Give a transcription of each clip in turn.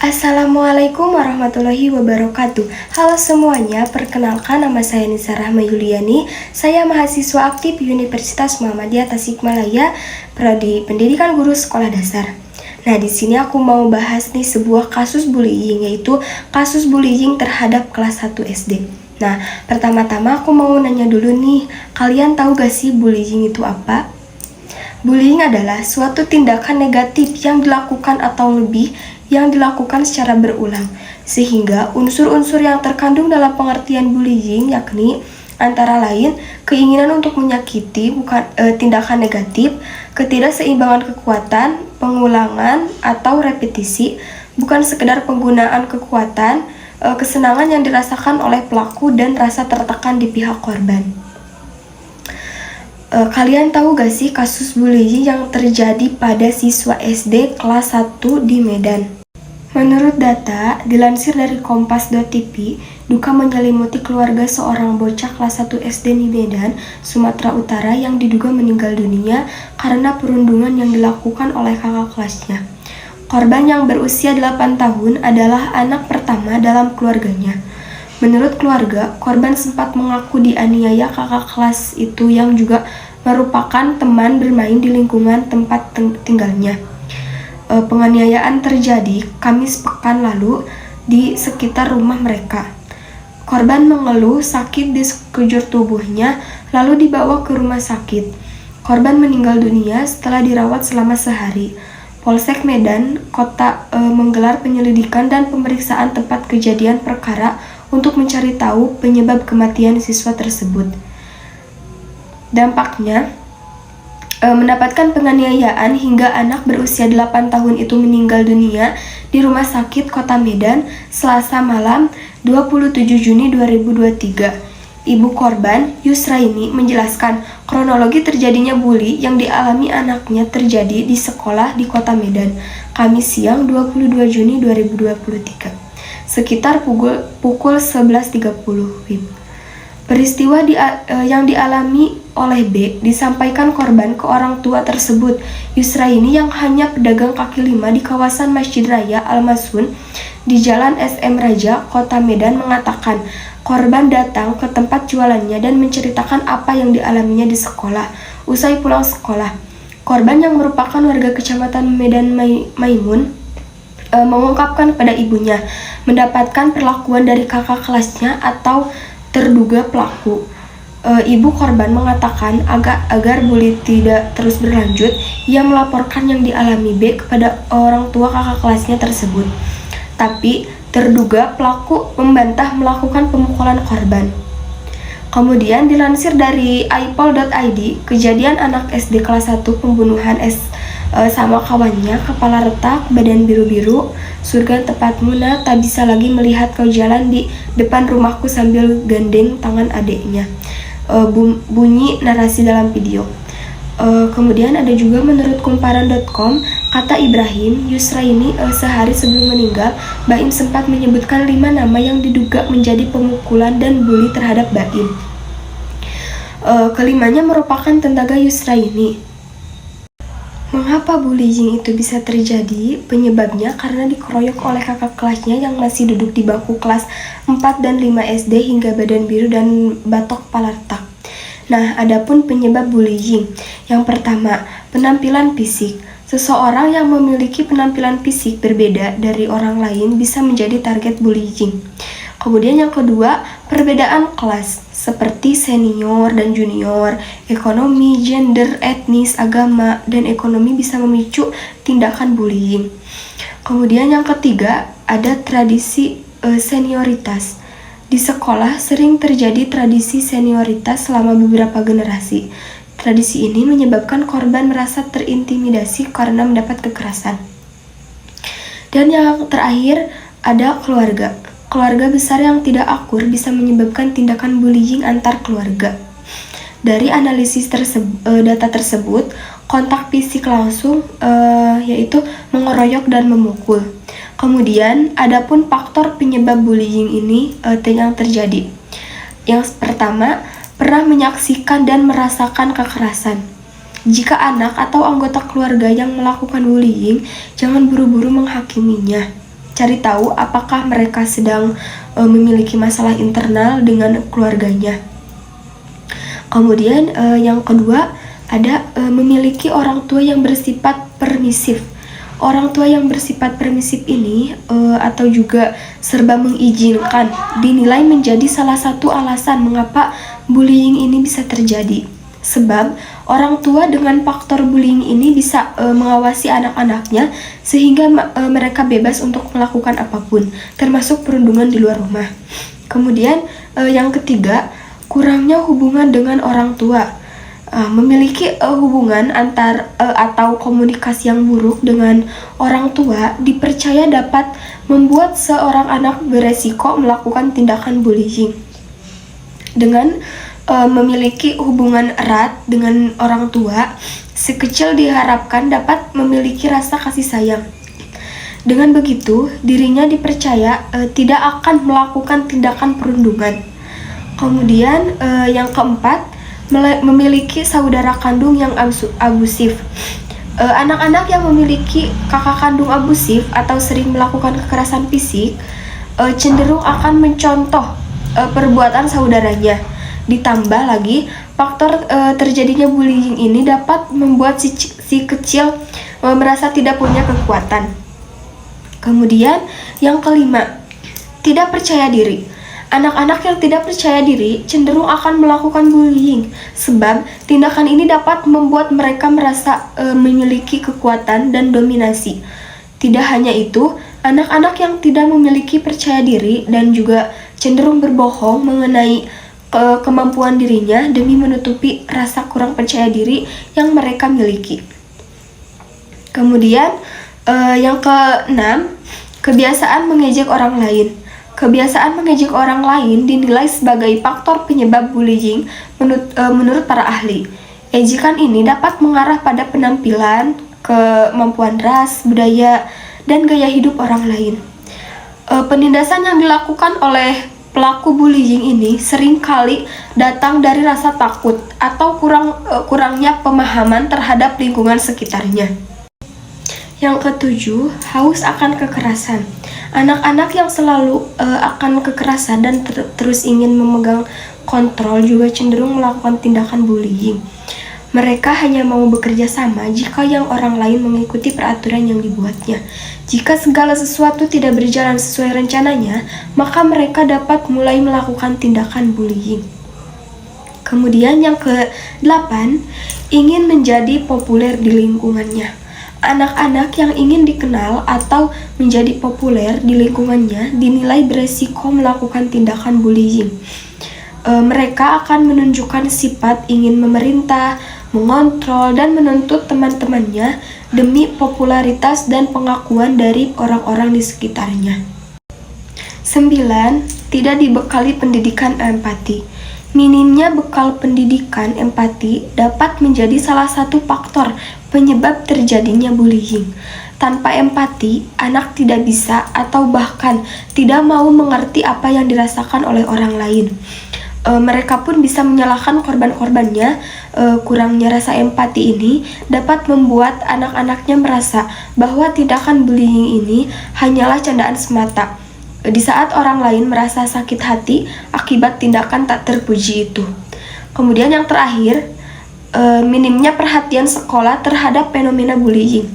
Assalamualaikum warahmatullahi wabarakatuh. Halo semuanya, perkenalkan nama saya Nisa Rahma Yuliani. Saya mahasiswa aktif Universitas Muhammadiyah Tasikmalaya, Prodi Pendidikan Guru Sekolah Dasar. Nah, di sini aku mau bahas nih sebuah kasus bullying, yaitu kasus bullying terhadap kelas 1 SD. Nah, pertama-tama aku mau nanya dulu nih, kalian tahu gak sih bullying itu apa? Bullying adalah suatu tindakan negatif yang dilakukan atau lebih yang dilakukan secara berulang, sehingga unsur-unsur yang terkandung dalam pengertian bullying yakni antara lain keinginan untuk menyakiti, tindakan negatif, ketidakseimbangan kekuatan, pengulangan atau repetisi, bukan sekedar penggunaan kekuatan, kesenangan yang dirasakan oleh pelaku dan rasa tertekan di pihak korban. Kalian tahu gak sih kasus bullying yang terjadi pada siswa SD kelas 1 di Medan? Menurut data, dilansir dari kompas.tv, duka menyelimuti keluarga seorang bocah kelas 1 SD di Medan, Sumatera Utara yang diduga meninggal dunia karena perundungan yang dilakukan oleh kakak kelasnya. Korban yang berusia 8 tahun adalah anak pertama dalam keluarganya. Menurut keluarga, korban sempat mengaku dianiaya kakak kelas itu yang juga merupakan teman bermain di lingkungan tempat tinggalnya. Penganiayaan terjadi Kamis pekan lalu di sekitar rumah mereka. Korban mengeluh sakit di sekujur tubuhnya, lalu dibawa ke rumah sakit. Korban meninggal dunia setelah dirawat selama sehari. Polsek Medan Kota menggelar penyelidikan dan pemeriksaan tempat kejadian perkara untuk mencari tahu penyebab kematian siswa tersebut. Dampaknya, mendapatkan penganiayaan hingga anak berusia 8 tahun itu meninggal dunia di Rumah Sakit Kota Medan Selasa malam 27 Juni 2023. Ibu korban, Yusraini, menjelaskan kronologi terjadinya bully yang dialami anaknya terjadi di sekolah di Kota Medan, Kamis siang 22 Juni 2023, sekitar pukul 11.30 WIB. Peristiwa yang dialami oleh B disampaikan korban ke orang tua tersebut. Yusraini yang hanya pedagang kaki lima di kawasan Masjid Raya Al-Masun di Jalan SM Raja, Kota Medan mengatakan korban datang ke tempat jualannya dan menceritakan apa yang dialaminya di sekolah. Usai pulang sekolah, korban yang merupakan warga Kecamatan Medan Maimun mengungkapkan kepada ibunya mendapatkan perlakuan dari kakak kelasnya atau terduga pelaku. Ibu korban mengatakan agar bully tidak terus berlanjut, ia melaporkan yang dialami B kepada orang tua kakak kelasnya tersebut. Tapi terduga pelaku membantah melakukan pemukulan korban. Kemudian dilansir dari aipol.id, kejadian anak SD kelas 1 pembunuhan sama kawannya, kepala retak, badan biru-biru, surga tempatmu nak, tak bisa lagi melihat kau jalan di depan rumahku sambil gandeng tangan adiknya. Bunyi narasi dalam video. Kemudian ada juga menurut kumparan.com, kata Ibrahim Yusraini sehari sebelum meninggal, Baim sempat menyebutkan 5 nama yang diduga menjadi pemukulan dan bully terhadap Baim. Kelimanya merupakan tetangga Yusraini. Mengapa bullying itu bisa terjadi? Penyebabnya karena dikeroyok oleh kakak kelasnya yang masih duduk di bangku kelas 4 dan 5 SD hingga badan biru dan batok kepala retak. Nah, adapun penyebab bullying. Yang pertama, penampilan fisik. Seseorang yang memiliki penampilan fisik berbeda dari orang lain bisa menjadi target bullying. Kemudian yang kedua, perbedaan kelas seperti senior dan junior, ekonomi, gender, etnis, agama, dan ekonomi bisa memicu tindakan bullying. Kemudian yang ketiga, ada tradisi senioritas. Di sekolah sering terjadi tradisi senioritas selama beberapa generasi. Tradisi ini menyebabkan korban merasa terintimidasi karena mendapat kekerasan. Dan yang terakhir, ada keluarga. Keluarga besar yang tidak akur bisa menyebabkan tindakan bullying antar keluarga. Dari analisis data tersebut, kontak fisik langsung yaitu mengeroyok dan memukul. Kemudian, adapun faktor penyebab bullying ini yang terjadi. Yang pertama, pernah menyaksikan dan merasakan kekerasan. Jika anak atau anggota keluarga yang melakukan bullying, jangan buru-buru menghakiminya. cari tahu apakah mereka sedang memiliki masalah internal dengan keluarganya. Kemudian yang kedua ada memiliki orang tua yang bersifat permisif. Orang tua yang bersifat permisif ini atau juga serba mengizinkan dinilai menjadi salah satu alasan mengapa bullying ini bisa terjadi. Sebab orang tua dengan faktor bullying ini bisa mengawasi anak-anaknya sehingga mereka bebas untuk melakukan apapun, termasuk perundungan di luar rumah. Kemudian yang ketiga, kurangnya hubungan dengan orang tua. Memiliki hubungan atau komunikasi yang buruk dengan orang tua dipercaya dapat membuat seorang anak beresiko melakukan tindakan bullying. Dengan memiliki hubungan erat dengan orang tua, si kecil diharapkan dapat memiliki rasa kasih sayang. Dengan begitu, dirinya dipercaya tidak akan melakukan tindakan perundungan. Kemudian yang keempat, memiliki saudara kandung yang abusif. Anak-anak yang memiliki kakak kandung abusif atau sering melakukan kekerasan fisik cenderung akan mencontoh perbuatan saudaranya. Ditambah lagi, faktor terjadinya bullying ini dapat membuat si kecil merasa tidak punya kekuatan. Kemudian yang kelima, tidak percaya diri. Anak-anak yang tidak percaya diri cenderung akan melakukan bullying, sebab tindakan ini dapat membuat mereka merasa memiliki kekuatan dan dominasi. Tidak hanya itu, anak-anak yang tidak memiliki percaya diri dan juga cenderung berbohong mengenai kemampuan dirinya demi menutupi rasa kurang percaya diri yang mereka miliki. Kemudian yang keenam, kebiasaan mengejek orang lain. Kebiasaan mengejek orang lain dinilai sebagai faktor penyebab bullying menurut para ahli. Ejekan ini dapat mengarah pada penampilan, kemampuan ras, budaya, dan gaya hidup orang lain. Penindasan yang dilakukan oleh pelaku bullying ini seringkali datang dari rasa takut atau kurangnya pemahaman terhadap lingkungan sekitarnya. Yang ketujuh, haus akan kekerasan. Anak-anak yang selalu akan kekerasan dan terus ingin memegang kontrol juga cenderung melakukan tindakan bullying. Mereka hanya mau bekerja sama jika yang orang lain mengikuti peraturan yang dibuatnya. Jika segala sesuatu tidak berjalan sesuai rencananya, maka mereka dapat mulai melakukan tindakan bullying. Kemudian yang ke-8, ingin menjadi populer di lingkungannya. Anak-anak yang ingin dikenal atau menjadi populer di lingkungannya dinilai beresiko melakukan tindakan bullying. Mereka akan menunjukkan sifat ingin memerintah, mengontrol, dan menuntut teman-temannya demi popularitas dan pengakuan dari orang-orang di sekitarnya. 9. Tidak dibekali pendidikan empati. Minimnya bekal pendidikan empati dapat menjadi salah satu faktor penyebab terjadinya bullying. Tanpa empati, anak tidak bisa atau bahkan tidak mau mengerti apa yang dirasakan oleh orang lain. Mereka pun bisa menyalahkan korban-korbannya. Kurangnya rasa empati ini dapat membuat anak-anaknya merasa bahwa tindakan bullying ini hanyalah candaan semata. Di saat orang lain merasa sakit hati akibat tindakan tak terpuji itu. Kemudian yang terakhir, minimnya perhatian sekolah terhadap fenomena bullying.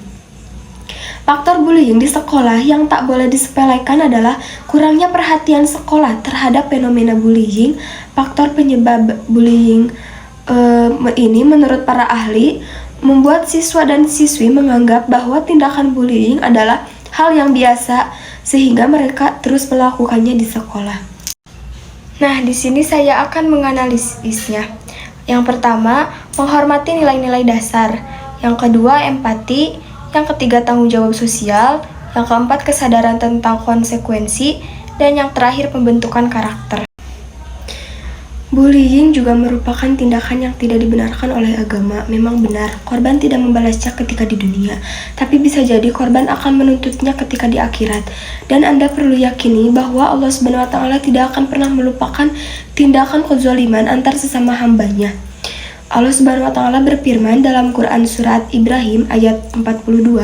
Faktor bullying di sekolah yang tak boleh disepelekan adalah kurangnya perhatian sekolah terhadap fenomena bullying. Faktor penyebab bullying ini menurut para ahli membuat siswa dan siswi menganggap bahwa tindakan bullying adalah hal yang biasa sehingga mereka terus melakukannya di sekolah. Nah, di sini saya akan menganalisisnya. Yang pertama, menghormati nilai-nilai dasar. Yang kedua, empati. Yang ketiga, tanggung jawab sosial. Yang keempat, kesadaran tentang konsekuensi. Dan yang terakhir, pembentukan karakter. Bullying juga merupakan tindakan yang tidak dibenarkan oleh agama. Memang benar, korban tidak membalasnya ketika di dunia, tapi bisa jadi korban akan menuntutnya ketika di akhirat. Dan Anda perlu yakini bahwa Allah SWT tidak akan pernah melupakan tindakan kezaliman antar sesama hambanya. Allah Subhanahu wa Ta'ala berfirman dalam Quran Surat Ibrahim ayat 42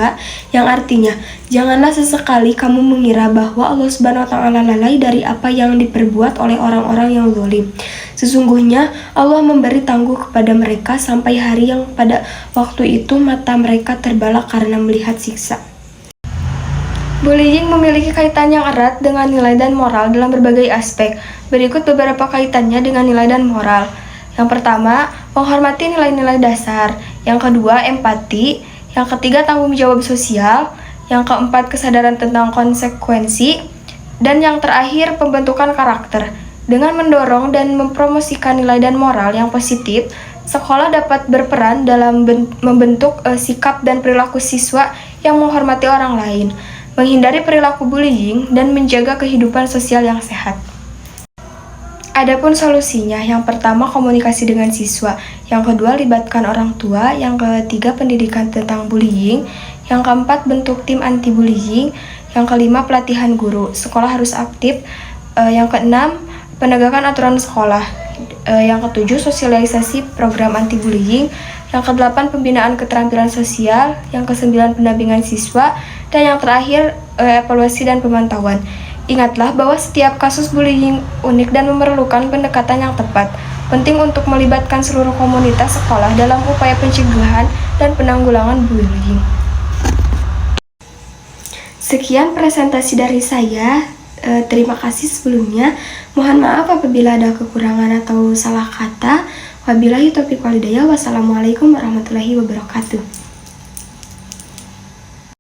yang artinya, janganlah sesekali kamu mengira bahwa Allah Subhanahu wa Ta'ala lalai dari apa yang diperbuat oleh orang-orang yang zalim. Sesungguhnya Allah memberi tangguh kepada mereka sampai hari yang pada waktu itu mata mereka terbelalak karena melihat siksa. Bullying memiliki kaitan yang erat dengan nilai dan moral dalam berbagai aspek. Berikut beberapa kaitannya dengan nilai dan moral. Yang pertama, menghormati nilai-nilai dasar. Yang kedua, empati. Yang ketiga, tanggung jawab sosial. Yang keempat, kesadaran tentang konsekuensi. Dan yang terakhir, pembentukan karakter. Dengan mendorong dan mempromosikan nilai dan moral yang positif, sekolah dapat berperan dalam membentuk sikap dan perilaku siswa yang menghormati orang lain, menghindari perilaku bullying, dan menjaga kehidupan sosial yang sehat. Adapun solusinya, yang pertama komunikasi dengan siswa, yang kedua libatkan orang tua, yang ketiga pendidikan tentang bullying, yang keempat bentuk tim anti-bullying, yang kelima pelatihan guru, sekolah harus aktif, yang keenam penegakan aturan sekolah, yang ketujuh sosialisasi program anti-bullying, yang kedelapan pembinaan keterampilan sosial, yang kesembilan pendampingan siswa, dan yang terakhir evaluasi dan pemantauan. Ingatlah bahwa setiap kasus bullying unik dan memerlukan pendekatan yang tepat. Penting untuk melibatkan seluruh komunitas sekolah dalam upaya pencegahan dan penanggulangan bullying. Sekian presentasi dari saya. Terima kasih sebelumnya. Mohon maaf apabila ada kekurangan atau salah kata. Wabillahi taufiq wal hidayah. Wassalamualaikum warahmatullahi wabarakatuh.